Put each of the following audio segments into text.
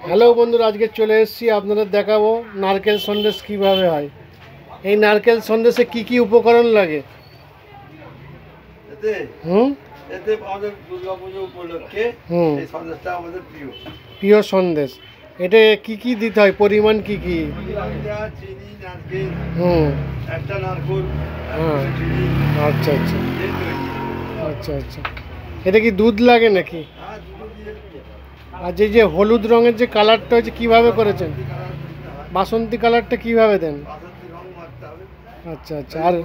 Hello বন্ধুরা, আজকে চলে এসেছি আপনাদের দেখাবো নারকেল সন্দেশ কিভাবে হয়। এই নারকেল সন্দেশে কি কি উপকরণ লাগে। এতে আমাদের দুর্গাপুজো উপলক্ষে এই সন্দেশটা আমাদের প্রিয় সন্দেশ। এটা কি কি দিতে হয়, পরিমাণ কি কি? চিনি, নারকেল, একটা নারকেল, হ্যাঁ, আচ্ছা আচ্ছা আচ্ছা আচ্ছা। এটা কি দুধ লাগে নাকি? আর যে হলুদ রঙের যে কালারটা হচ্ছে কিভাবে করেছেন? বাসন্তী কালারটা কিভাবে দেন? আচ্ছা আচ্ছা। আর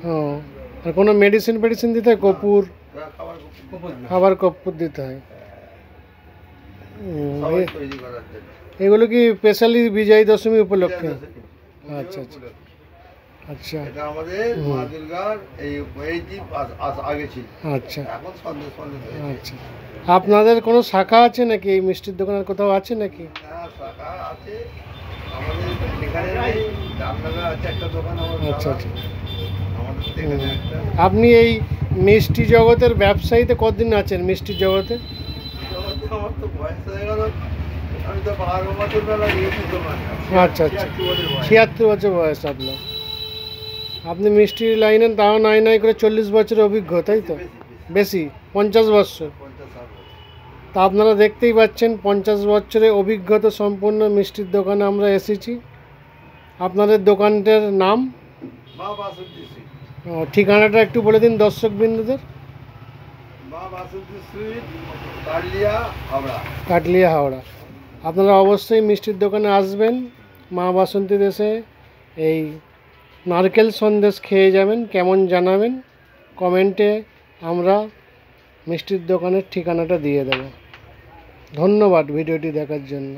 হ্যাঁ, আর কোনো মেডিসিন ফেডিসিন দিতে হয়? কর্পূর, খাবার কর্পূর দিতে হয়। এগুলো কি স্পেশালি বিজয় দশমী উপলক্ষে? আচ্ছা আচ্ছা আচ্ছা আচ্ছা আচ্ছা। আপনাদের কোনো শাখা আছে নাকি এই মিষ্টির দোকানের কোথাও আছে নাকি? আচ্ছা আচ্ছা। আপনি এই মিষ্টি জগতের ব্যবসায়ীতে কতদিন আছেন? মিষ্টির জগতে আচ্ছা আচ্ছা, 76 বছর বয়স আপনার। আপনি মিষ্টির লাইনে তাও নাই নাই করে 40 বছরের অভিজ্ঞ, তাই তো? বেশি, 50 বছর। তা আপনারা দেখতেই পাচ্ছেন 50 বছরের অভিজ্ঞতা সম্পন্ন মিষ্টির দোকানে আমরা এসেছি। আপনাদের দোকানটার নাম, ঠিকানাটা একটু বলে দিন দর্শকবৃন্দদের। কাটলিয়া, হাওড়া। আপনারা অবশ্যই মিষ্টির দোকানে আসবেন। মা বাসন্তী দেশে এই নারকেল সন্দেশ খেয়ে যাবেন, কেমন জানাবেন কমেন্টে। আমরা মিষ্টির দোকানের ঠিকানাটা দিয়ে দেব। ধন্যবাদ ভিডিওটি দেখার জন্য।